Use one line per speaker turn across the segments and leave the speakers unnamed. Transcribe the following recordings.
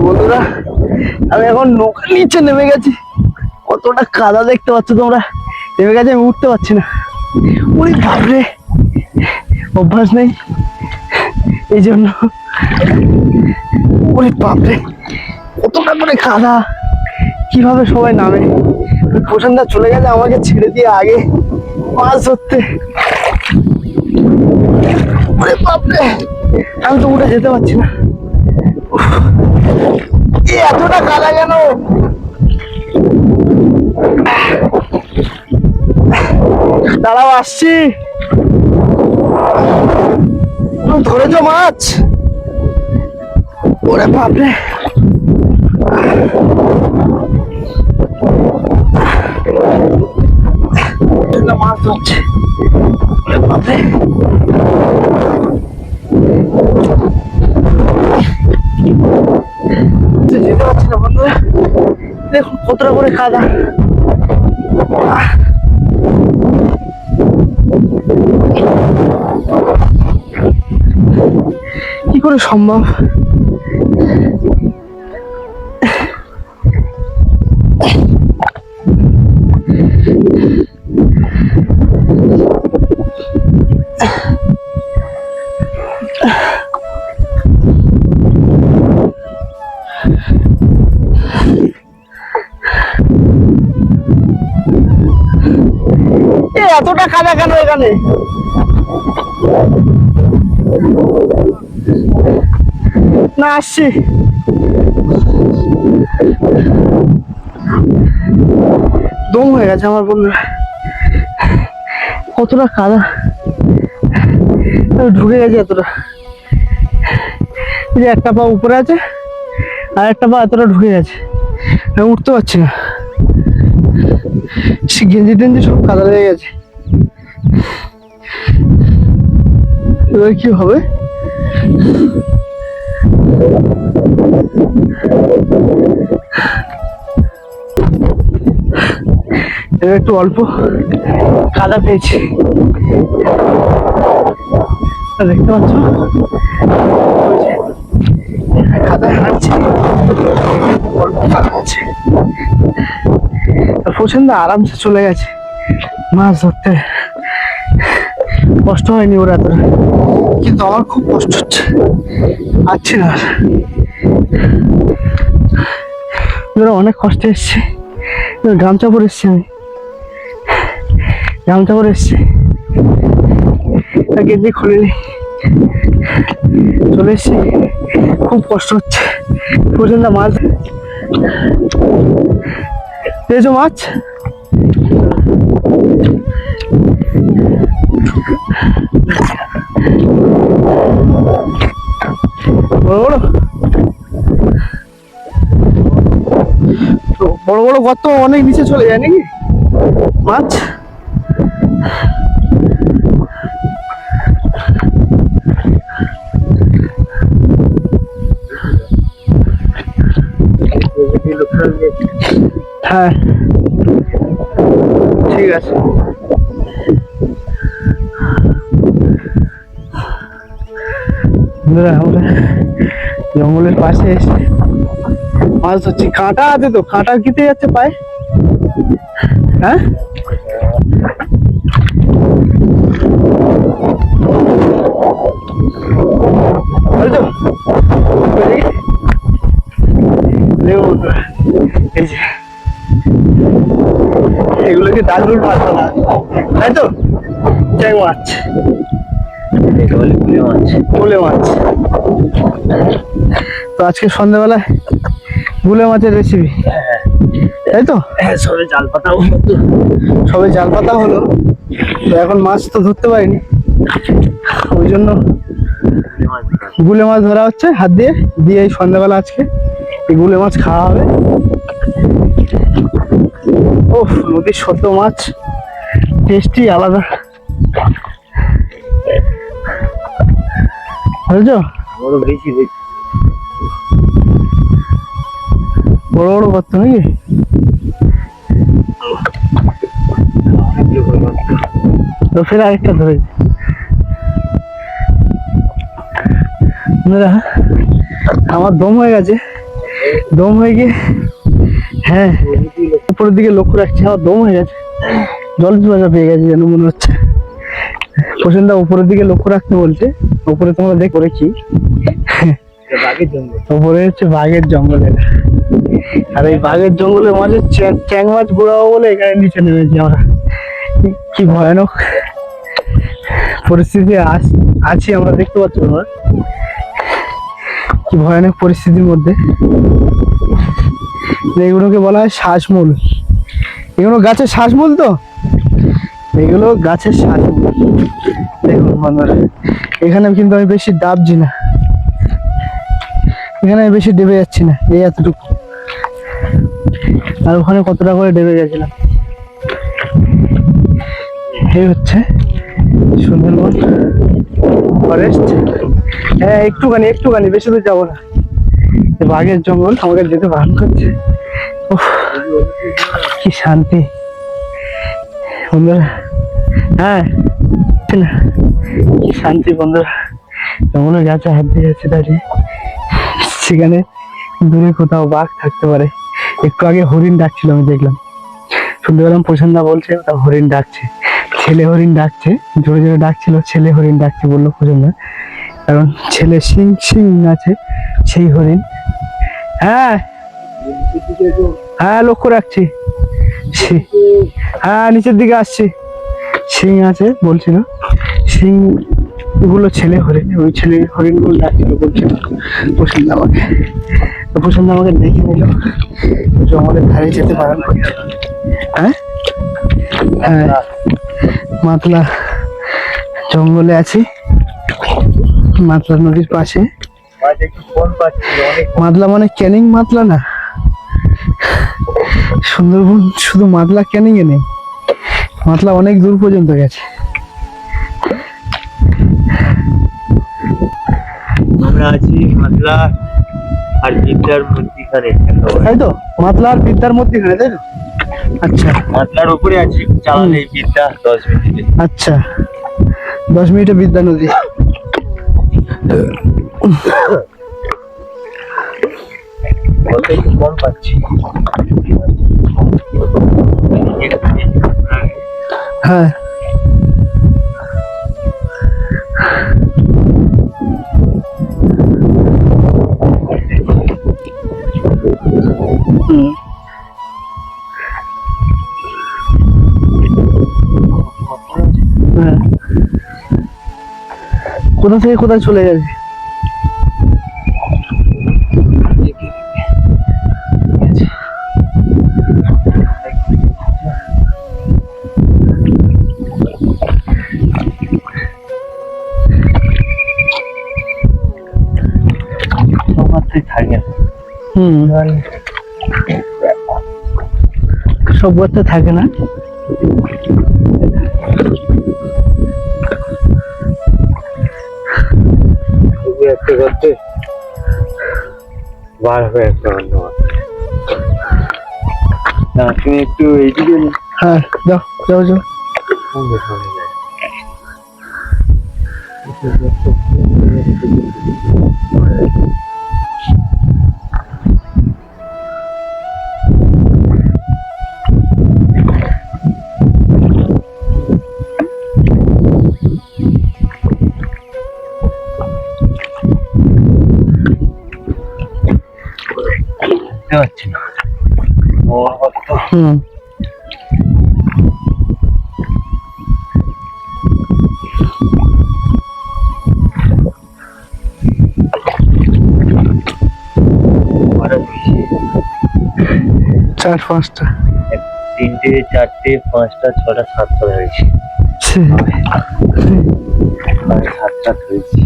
বন্ধুরা, আমি এখন নৌকার নিচে নেমে গেছি। কতটা কাদা দেখতে পাচ্ছ তোমরা। নেমে গেছে, আমি উঠতে পারছি না। ওরে বাপরে, অভ্যাস নেই এই জন্য। ওরে বাপরে, কতটা করে কাদা, কিভাবে সবাই নামে। প্রশান্তদা চলে গেছে আমাকে ছেড়ে দিয়ে আগে মাছ ধরতে। ওরে বাপরে, আমি তো উঠে যেতে পারছি না। এতটা কাদা কেন? দাঁড়াও, আসছি। ধরেছ মাছ? ওরে বাপরে, মাছ ধরছে। ওরে বাপরে, যেতে পারছি না বন্ধুরা। দেখুন কতটা করে কাদা। কি করে সম্ভব? এতটা কাদা কেন এখানে? না, আসছি। দম হয়ে গেছে আমার বন্ধুরা, কতটা কাদা ঢুকে গেছে। এতটা, যে একটা পা উপরে আছে আর একটা পা এতটা ঢুকে গেছে, আমি উঠতে পারছি না। গেঞ্জি টেঞ্জি সব কাদা লেগে গেছে। এবার কি হবে? এবার একটু অল্প কাদা পেয়েছি, দেখতে পাচ্ছ কাদা হাঁটছে, অল্প কাদা আছে। প্রচন্ড আরামসে চলে গেছে মাছ ধরতে, কষ্ট হয়নি ওরা এতটা। কিন্তু আমার খুব কষ্ট হচ্ছে, পাচ্ছি না। ওরা অনেক কষ্টে এসছে। গামছা পরে এসছি আমি, গামছা পরে এসছি, গেঞ্জি খুলিনি, চলে এসছি। খুব কষ্ট হচ্ছে, প্রচন্ড মাছ পেয়েছো। মাছ বড় বড় বড় গর্ত অনেক নিচে চলে যায় নাকি মাছ? হ্যাঁ, ঠিক আছে। আমরা জঙ্গলের পাশে এসে মাছ ধরছি। কাঁটা আছে তো, কাঁটা কেটে যাচ্ছে পায়ে। হ্যাঁ, এগুলোকে দারুণ মাছ বলা হয়, তাই তো? ট্যাং মাছ, গুলে মাছ। তো আজকে সন্ধ্যাবেলায় গুলে মাছের রেসিপি, তাই তো? সবে জাল পাতা হলো। তো এখন মাছ তো ধরতে পারিনি, ওই জন্য গুলে মাছ ধরা হচ্ছে হাত দিয়ে দিয়ে। এই সন্ধ্যাবেলা আজকে এই গুলে মাছ খাওয়া হবে। ও, নদীর ছোট মাছ টেস্টি আলাদা, বুঝছো? বড় বড় গর্ত নাকি? তো ফের আরেকটা ধরে। আমার দম হয়ে গেছে, দম হয়ে গিয়ে, হ্যাঁ উপরের দিকে লক্ষ্য রাখছি, আমার দম হয়ে গেছে, জল পিপাসা পেয়ে গেছে যেন মনে হচ্ছে। প্রশান্ত উপরের দিকে লক্ষ্য রাখতে বলছে, উপরে তোমরা দেখ করেছি উপরে হচ্ছে বাঘের জঙ্গল এটা। আর এই বাঘের জঙ্গলের মাঝে চ্যাং মাছ ঘোরাবো বলে এখানে নিচে নেমেছি আমরা। কি ভয়ানক পরিস্থিতি আছি আমরা, দেখতে পাচ্ছি তোমরা কি ভয়ানক পরিস্থিতির মধ্যে। এগুলোকে বলা হয় শ্বাসমূল, এগুলো গাছের শ্বাসমূল, তো এগুলো গাছের শ্বাসমূল। দেখুন বন্ধুরা, এখানে কিন্তু আমি বেশি ডাবছি না, এখানে আমি বেশি ডেবে যাচ্ছি না, এই এতটুকু। আর ওখানে কতটা করে ডেবে গেছিলাম। এই হচ্ছে সুন্দরবন ফরেস্ট। হ্যাঁ একটুখানি একটুখানি, বেশি দূর যাবো না। বাঘের জঙ্গল আমাকে যেতে বারণ করছে। উফ, কি শান্তি বন্ধুরা। হ্যাঁ না, কি শান্তি বন্ধুরা। জঙ্গলের গাছে হাত দিয়ে যাচ্ছে দাঁড়িয়ে, সেখানে দূরে কোথাও বাঘ থাকতে পারে। একটু আগে হরিণ ডাকছিল, আমি দেখলাম, শুনতে পেলাম প্রসন্নদা বলছে ওটা হরিণ ডাকছে, ছেলে হরিণ ডাকছে, জোরে জোরে ডাকছিল, ছেলে হরিণ ডাকছে বললো প্রসন্নদা, কারণ ছেলে সিং সিং আছে সেই হরিণ। হ্যাঁ হ্যাঁ লক্ষ্য রাখছি, হ্যাঁ নিচের দিকে আসছি, সিং আছে বলছিল, সিং গুলো ছেলে হরিণ, ওই ছেলে হরিণ গুলো ডাকছিল বলছিল প্রসন্ন আমাকে। তো প্রসন্ন আমাকে দেখে নিল, জঙ্গলের ধারে যেতে বারণ করছে। হ্যাঁ হ্যাঁ মাতলা জঙ্গলে আছি, মাতলা নদীর পাশে। মাতলা মানে ক্যানিং মাতলা না, সুন্দরবন শুধু মাতলা ক্যানিং এ নেই, মাতলা অনেক দূর পর্যন্ত গেছে।
আমরা আছি মাতলা আর বিদ্যার মধ্যখানে,
তাই তো? মাতলা আর বিদ্যার মধ্যখানে, তাই তো? আচ্ছা,
মাতলার উপরে আছি, চালালে বিদ্যা 10 মিনিটে।
আচ্ছা 10 মিনিটে বিদ্যা নদী।
বলতে একটু কম পাচ্ছি।
হ্যাঁ হ্যাঁ, কোথা থেকে কোথায় চলে গেছে। সব গর্তে থাকে না,
একটা করতে বার হবে একটা অন্য না। তুমি একটু এইদিকে,
হ্যাঁ যাও যাও যাও।
পাচ্ছি না।
চার পাঁচটা,
3টে 4টে 5টা 6টা 7টা হয়েছে, 7টা হয়েছে।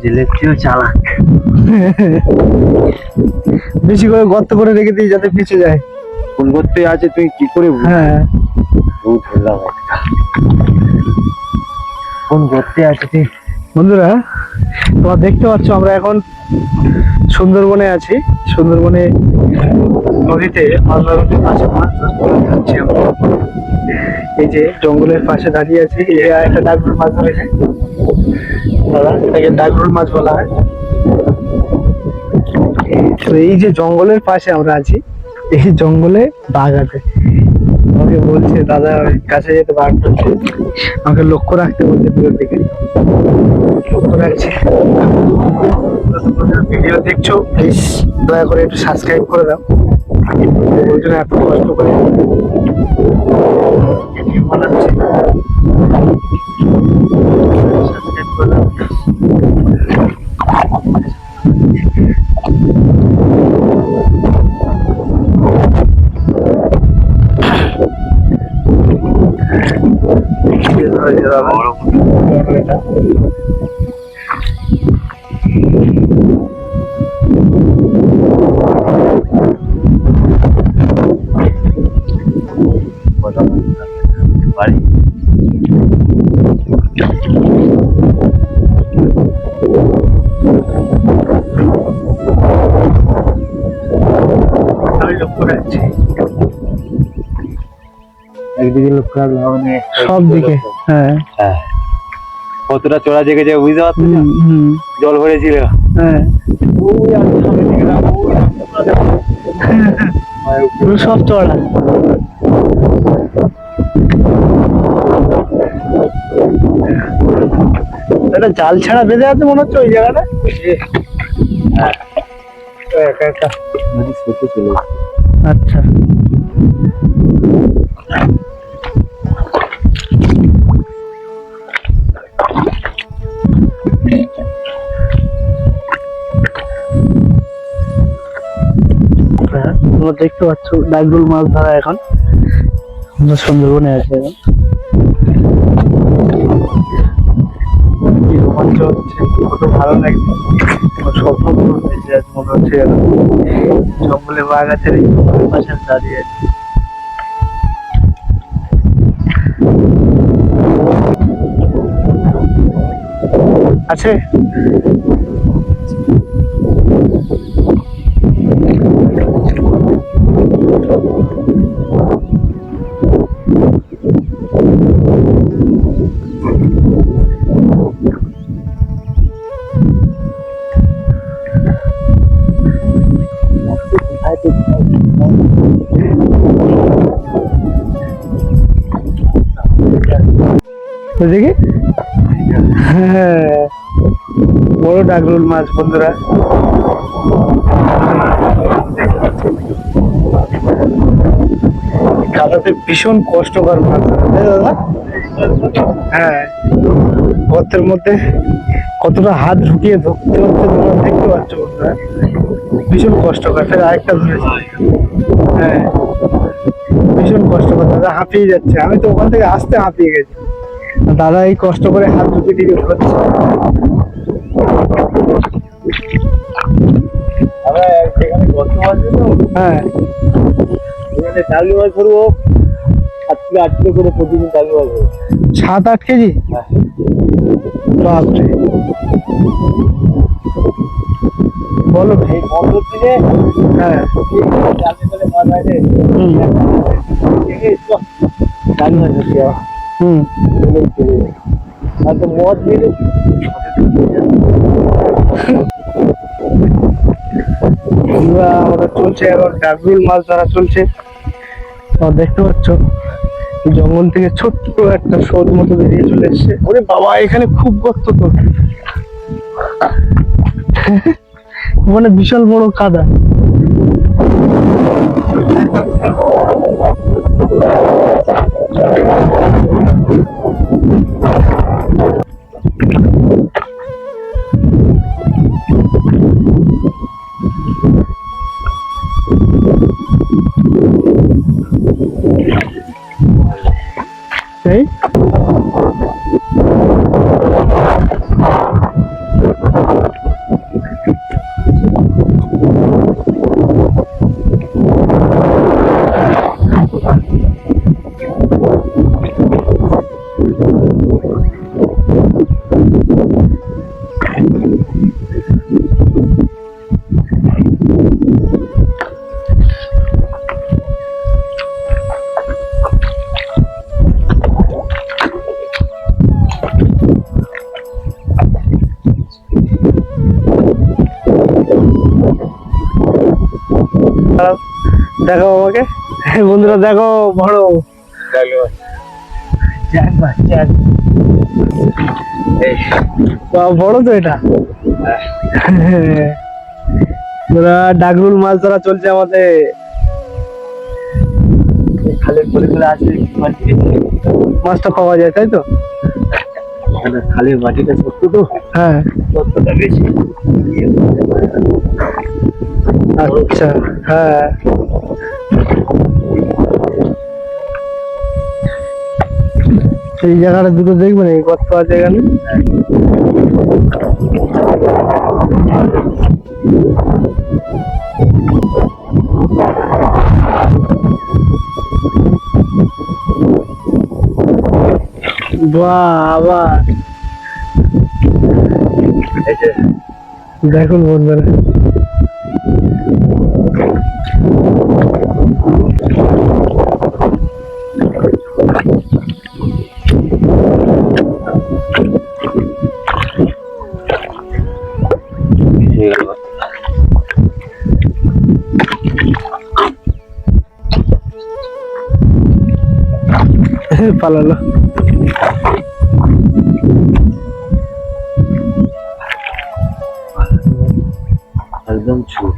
জেলের চেয়েও চালাক,
বেশি করে গর্ত করে রেখে দিই যাতে পিছে যায়।
কোন গর্তে আছে তুই কি করে?
হ্যাঁ
ধরলাম একটা, কোন গর্তে আছে তুই।
বন্ধুরা তোমরা দেখতে পাচ্ছ আমরা এখন সুন্দরবনে আছি। সুন্দরবনে নদীতে মালদা নদীর পাশে মাছ চাষ করে যাচ্ছি আমরা। এই যে জঙ্গলের পাশে দাঁড়িয়ে আছি, এই যে একটা ডাগরুল মাছ ধরেছে দাদা, এটাকে ডাগরুল মাছ বলা হয়। তো এই যে জঙ্গলের পাশে আমরা আছি, এই জঙ্গলে বাঘ আছে। আমাকে বলছে দাদা ওই কাছে যেতে বাঘ ধরছে, আমাকে লক্ষ্য রাখতে বলছে দূরের দিকে, লক্ষ্য রাখছে। ভিডিও দেখছো প্লিজ দয়া করে একটু সাবস্ক্রাইব করে দাও, ওই জন্য এত কষ্ট করে ভিডিও বানাচ্ছি। সাবস্ক্রাইব করে দাও।
বাড়ি
আমি লক্ষ্য রাখছি
একদিকে লক্ষ্য রাখলে হবে না,
সব দিকে। হ্যাঁ
হ্যাঁ, কতটা চড়া জেগেছে বুঝতে পারছো না? জল ভরেছিল।
হ্যাঁ
ওই আর সামনের দিকে না,
পুরো সব চড়া। একটা জাল ছাড়া বেঁধে আছে মনে হচ্ছে ওই জায়গাটা।
হ্যাঁ
একা একা।
নদী স্রোতে চলে গেছে।
আচ্ছা তোমরা দেখতে পাচ্ছ ডাগরুল মাছ ধরা এখন আমরা সুন্দরবনে আছে এখন। কি রোমাঞ্চ হচ্ছে, কত ভালো লাগছে, আমার স্বপ্ন পূরণ হয়েছে আজ মনে হচ্ছে যেন। জঙ্গলে বাঘ আছে, পাশে দাঁড়িয়ে আছে। আছে দেখি। হ্যাঁ বড় ডাগরুল মাছ বন্ধুরা। কাদাতে ভীষণ কষ্টকর মাছ, তাই দাদা? হ্যাঁ গর্তের মধ্যে কতটা হাত ঢুকিয়ে ধরতে হচ্ছে তোমরা দেখতে পাচ্ছ বন্ধুরা, ভীষণ কষ্টকর। ফের আরেকটা ধরেছি। হ্যাঁ ভীষণ কষ্টকর, দাদা হাঁপিয়ে যাচ্ছে। আমি তো ওখান থেকে আসতে হাঁপিয়ে গেছি, দাদা এই কষ্ট করে হাত ঢুকিয়ে দিকে ধরছে।
আমরা সেখানে গর্ত আছে তো,
হ্যাঁ
সেখানে টাগি মাছ ধরবো 7 থেকে 8 কিলো করে প্রতিদিন টাগি মাছ ধরবো।
7-8 কেজি?
হ্যাঁ
বাপরে, বলো ভাই।
এই বন্ধ থেকে
হ্যাঁ
জালে করে মাছ আছে, টাগি মাছ ধরতে যাওয়া। আর তো মদ মিলে
আমাদের চলছে এখন ডাগরুল মাছ ধরা চলছে। দেখতে পাচ্ছ জঙ্গল থেকে ছোট্ট একটা স্রোত মতো বেরিয়ে চলে এসছে। ওরে বাবা এখানে খুব গর্ত তো, মানে বিশাল বড় কাদা। এই দেখো আমাকে, বন্ধুরা দেখো বড় বড় তো এটা। ডাগরুল মাছ ধরা চলছে আমাদের।
খালের পরে করে আসলে
মাছটা পাওয়া যায় তাই তো?
খালের মাটিটা শক্ত তো,
হ্যাঁ
শক্তটা বেশি।
আচ্ছা হ্যাঁ। এই জায়গাটা দুটো দেখবেন, এই গর্ত আছে এখানে। বাবা দেখুন বন্ধুরা, পালালো।
একদম ছোট,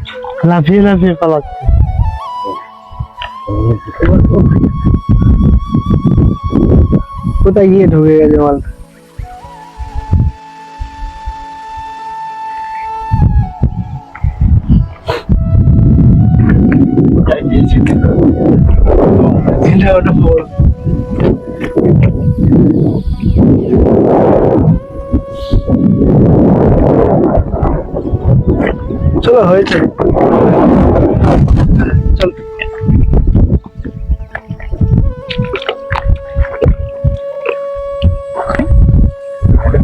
লাফিয়ে লাফিয়ে পালাচ্ছে। কোথায় গিয়ে ঢুকে গেছে মাল। চলো হয়েছে, চলো।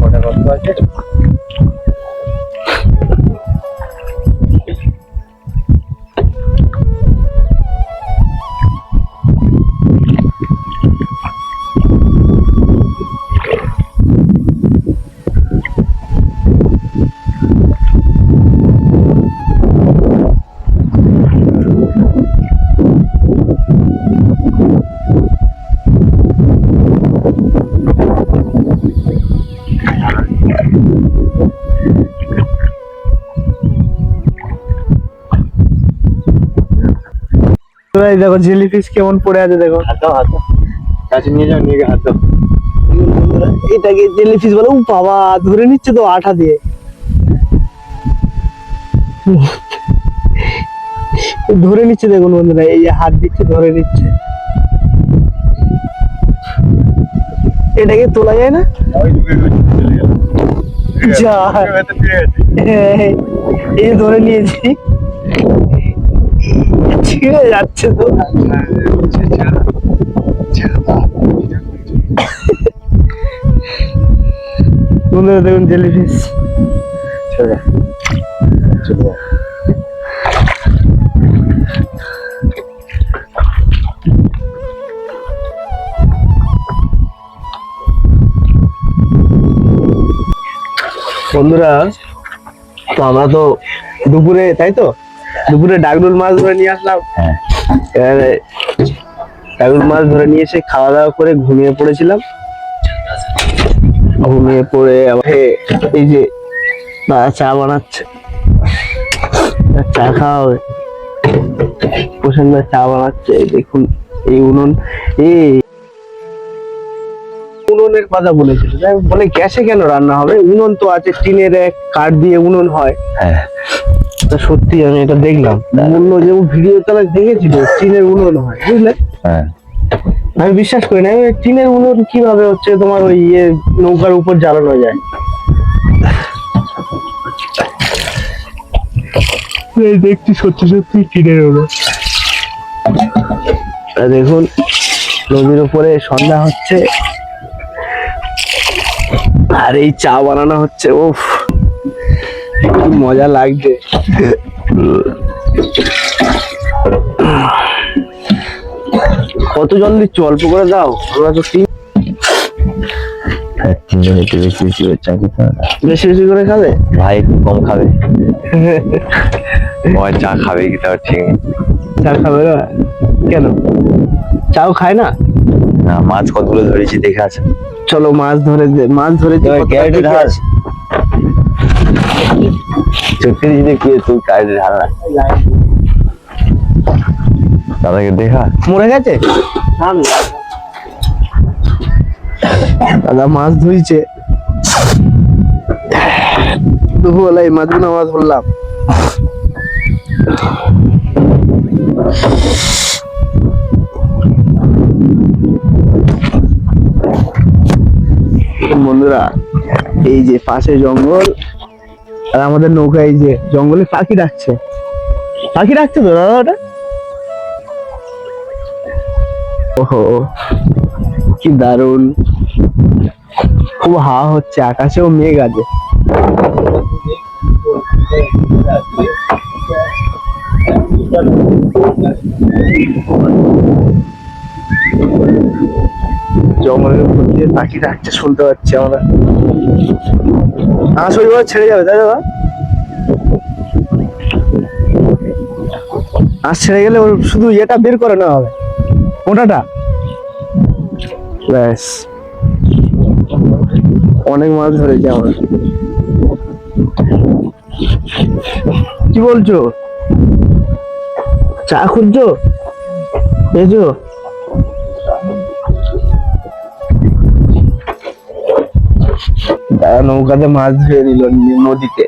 কটা গল্প আছে।
দেখো জেলিফিশ কেমন পড়ে আছে দেখো।
হাত দাও, হাত দাও, কাছে নিয়ে যাও, নিয়ে গিয়ে হাত দাও।
এটাকে জেলিফিশ বলে। ও বাবা, ধরে নিচ্ছে তো আঠা দিয়ে। ধরে নিচ্ছে দেখুন বন্ধুরা, এই যে হাত দিচ্ছে ধরে নিচ্ছে। এটাকে তোলা যায় না? যা, এই যে ধরে নিয়েছি, ছিঁড়ে যাচ্ছে তো। বন্ধুরা দেখুন জেলিফিশ। বন্ধুরা তো আমরা তো দুপুরে, তাই তো দুপুরে ডাগরুল মাছ ধরে নিয়ে আসলাম। এবারে ডাগরুল মাছ ধরে নিয়ে এসে খাওয়া দাওয়া করে ঘুমিয়ে পড়েছিলাম। ঘুমিয়ে পড়ে আমাকে এই যে চা বানাচ্ছে, চা খাওয়া হবে। প্রচন্ড চা বানাচ্ছে, দেখুন এই উনুন, এই উনুনের কথা বলেছিল, বলে গ্যাসে কেন রান্না হবে, উনুন তো আছে, টিনের এক কাঠ দিয়ে উনুন হয়।
হ্যাঁ,
তা সত্যি আমি এটা দেখলাম, বললো যে ভিডিও তারা দেখেছিল টিনের উনুন হয়, বুঝলে।
হ্যাঁ,
আমি বিশ্বাস করি না, টিনের উনুন কিভাবে হচ্ছে তোমার ওই নৌকার উপর জ্বালানো যায়। দেখছি সত্যি সত্যি টিনের উনুন। দেখুন নদীর উপরে সন্ধ্যা হচ্ছে আর এই চা বানানো হচ্ছে। উফ, কি মজা লাগছে। কত জল দিচ্ছ, অল্প করে দাও, আমরা তো
তিনজন একটু বেশি বেশি করে চা খেতে হবে।
বেশি বেশি করে খাবে,
ভাই একটু কম খাবে। তোমার চা খাবে কি তার ঠিক নেই।
চা খাবে না কেন? চাও খায় না?
না, মাছ কতগুলো ধরেছি দেখে আছে।
চলো মাছ ধরে মাছ ধরেছি
এবার
কতটা
ক্যারেটে
দেখে
ঢাল।
আসি।
চোখে দিদি কি তুই কাজে ঢাল না। দাদাকে দেখা
মরে গেছে। দাদা মাছ ধুইছে, দুপুরবেলা এই মাছগুলো আমরা ধরলাম। বন্ধুরা এই যে পাশে জঙ্গল আর আমাদের নৌকা, এই যে জঙ্গলে পাখি ডাকছে, পাখি ডাকছে তো দাদা ওটা। ওহো কি দারুণ, খুব হাওয়া হচ্ছে, আকাশেও মেঘ আছে। জঙ্গলের উপর দিয়ে পাখি ডাকছে, শুনতে পাচ্ছি আমরা। আস ওইবার ছেড়ে যাবে তাই দাদা, আস ছেড়ে গেলে ওর শুধু এটা বের করে নেওয়া হবে, ওটাটা ব্যাস। অনেক মাছ ধরেছি আমরা। কি বলছো, চা খুঁজছো? এসো দাদা নৌকাতে মাছ ধরে নিল নদীতে।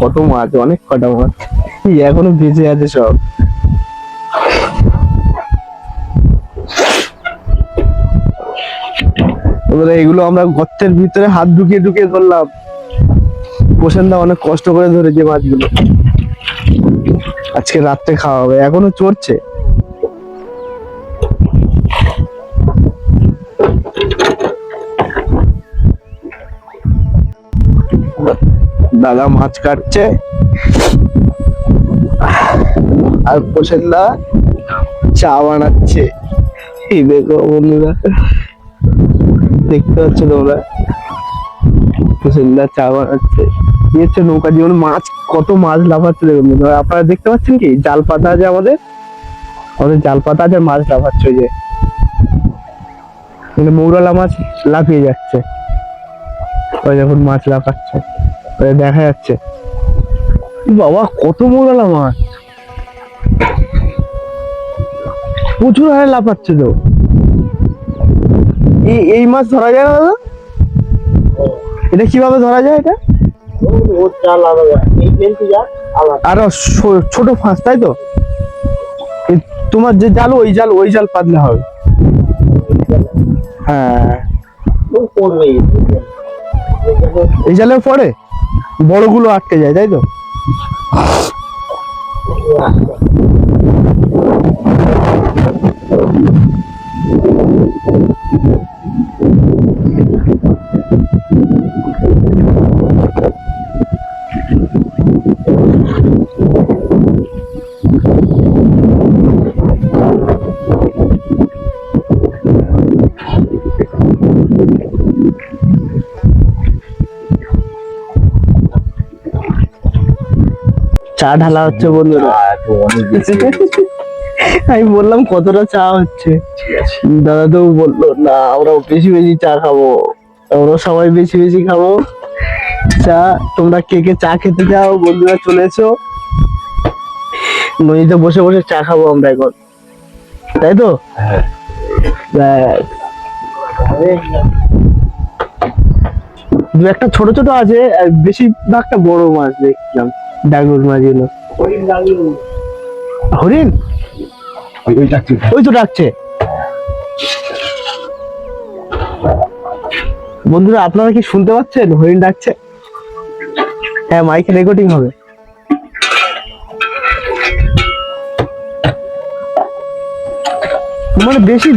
কত মাছ, অনেক কটা মাছ এখনো বেঁচে আছে সব। এগুলো আমরা গর্তের ভিতরে হাত ঢুকিয়ে ঢুকিয়ে ধরলাম। প্রসেনদা অনেক কষ্ট করে ধরেছে মাছগুলো, আজকে রাত্রে খাওয়া হবে, এখনো চড়ছে। দাদা মাছ কাটছে আর প্রসেনদা চা বানাচ্ছে। এই দেখো বন্ধুরা, দেখতে পাচ্ছ তোমরা, প্রসেনদা চা বানাচ্ছে। এই হচ্ছে নৌকা জীবন। মাছ, কত মাছ লাফাচ্ছে দেখুন বন্ধুরা, আপনারা দেখতে পাচ্ছেন কি? জাল পাতা আছে আমাদের, জাল পাতা আছে, মাছ লাফাচ্ছে। ওই যে মৌরলা মাছ লাফিয়ে যাচ্ছে, ওই দেখুন মাছ লাফাচ্ছে, ওই দেখা যাচ্ছে। বাবা কত মৌরলা মাছ, প্রচুর হারে লাফাচ্ছে তো। এই মাছ ধরা যায় না দাদা? এটা কিভাবে ধরা যায়? এটা আরো ছোট ফাঁস তাই তো? তোমার যে জাল, ওই জাল পাতলে হবে। হ্যাঁ এই জালে পড়ে বড়গুলো আটকে যায় তাই তো? চা ঢালা হচ্ছে বন্ধুরা। আমি বললাম কতটা চা হচ্ছে, দাদা তো বললো না আমরা বেশি বেশি চা খাবো, আমরা সবাই বেশি বেশি খাবো চা। তোমরা কে কে চা খেতে চাও বন্ধুরা চলে এসো, নদীতে বসে বসে চা খাবো আমরা এখন, তাই তো? দু একটা ছোট ছোট আছে, বেশিরভাগটা বড় মাছ দেখলাম, ডাঙ্গুর মাছগুলো। হরিণ ওই তো ডাকছে। বন্ধুরা আপনারা কি শুনতে পাচ্ছেন হরিণ ডাকছে? হ্যাঁ মাইকে রেকর্ডিং হবে। মানে বেশি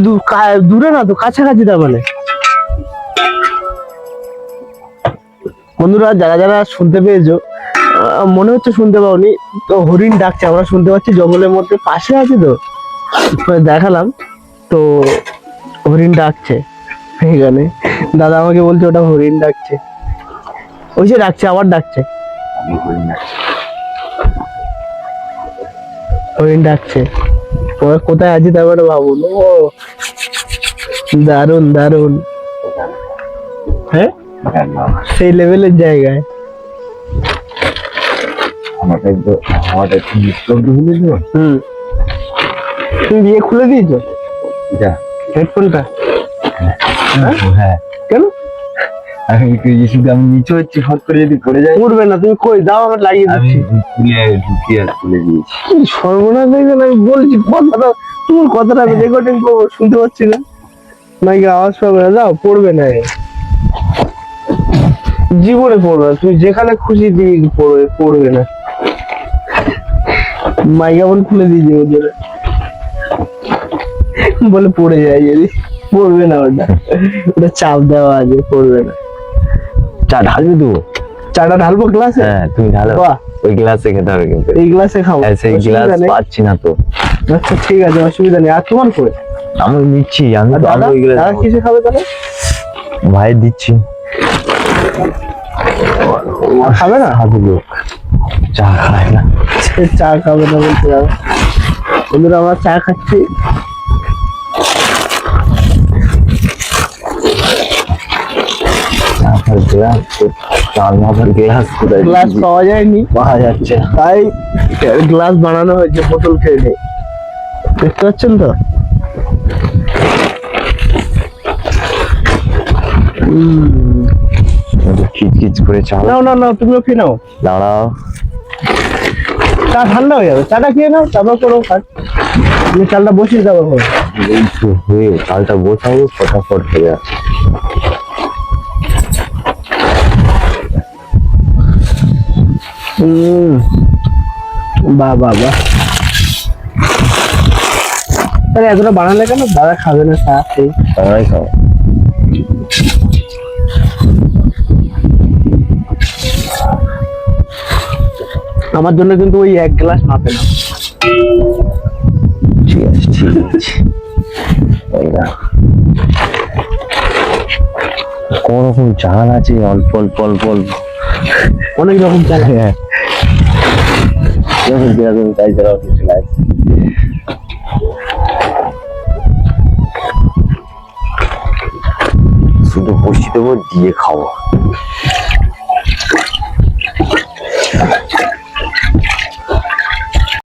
দূরে না তো, কাছাকাছি। তার মানে বন্ধুরা যারা যারা শুনতে পেয়েছো, মনে হচ্ছে শুনতে পাওনি তো, হরিণ ডাকছে, আমরা শুনতে পাচ্ছি, জঙ্গলের মধ্যে পাশে আছে তো, দেখালাম তো হরিণ ডাকছে এখানে। দাদা আমাকে বলছে ওটা হরিণ ডাকছে, ওই যে ডাকছে, আবার ডাকছে। হরিণ ডাকছে, ওরা কোথায় আছে তারপরে ভাবুন। ও দারুন দারুন, হ্যাঁ সেই লেভেলের জায়গায়। হুম, তুমি বিয়ে খুলে দিয়েছো হেডফোনটা?
হ্যাঁ,
কেন
আমি নিচে হচ্ছে, হট করে যদি পড়ে যায়।
উঠবে না, তুমি কই দাও, আমার লাগিয়ে
আমি
দিচ্ছি।
ঢুকিয়ে খুলে দিয়েছি।
কি সর্বনাশ দেখবেন, আমি বলছি কথাটা, তোমার কথাটা আমি রেকর্ডিং করবো, শুনতে পাচ্ছি না নাকি আওয়াজ পাবে না, যাও পড়বে না, জীবনে পড়বে না, তুমি যেখানে খুশি দিয়ে পড়বে, পড়বে না। মাইক্রোফোন খুলে দিয়েছি ওদের, বলে পড়ে যায় যদি, পড়বে না, ওটা ওটা চাপ দেওয়া আছে, পড়বে না।
চা ঢালবি তো?
চাটা ঢালবো গ্লাসে?
হ্যাঁ তুমি ঢালো,
বাহ,
ওই গ্লাসে খেতে হবে কিন্তু।
এই গ্লাসে খাবো?
সেই
অসুবিধা
গ্লাস
নেই।
পাচ্ছি না তো।
আচ্ছা ঠিক আছে, অসুবিধা নেই। আর তোমার কই?
আমি নিচ্ছি, আমি
আর
তো
দাদা,
ওই গ্লাস
দাদা কিসে খাবে তাহলে?
ভাই দিচ্ছি।
আর খাবে না?
সাধু লোক চা খায় না।
সে চা খাবে না বলতে যাবে। বন্ধুরা, আমরা চা খাচ্ছি।
চা খাওয়ার গ্লাস, চাল মাথার গ্লাস কোথায়?
গ্লাস পাওয়া যায়নি,
পাওয়া যাচ্ছে না।
তাই গ্লাস বানানো হয়েছে বোতল খেয়ে নেই। দেখতে পাচ্ছেন তো?
খিচখিচ করে চা।
নাও নাও নাও, তুমিও খেয়ে নাও।
দাঁড়াও,
চা ঠান্ডা হয়ে যাবে, চাটা খেয়ে নাও, তারপর করো কাজ। তুমি চালটা বসিয়ে দেবো।
এই তো হয়ে চালটা বসাবো, ফটাফট হয়ে যাচ্ছে।
বাহ বাহ বাহ, তাহলে এতটা বানালে কেন? দাদা খাবে না চা, সেই
তারাই খাও।
আমার জন্য কিন্তু ওই এক গ্লাস মাপে না।
ঠিক আছে ঠিক আছে। এই না, কোন রকম চাল আছে, অল্প অল্প অল্প অল্প,
অনেক রকম চাল।
হ্যাঁ যেরকম তাই যেরকম কিছু নাই। শুধু বসিয়ে দেবো, দিয়ে খাবো।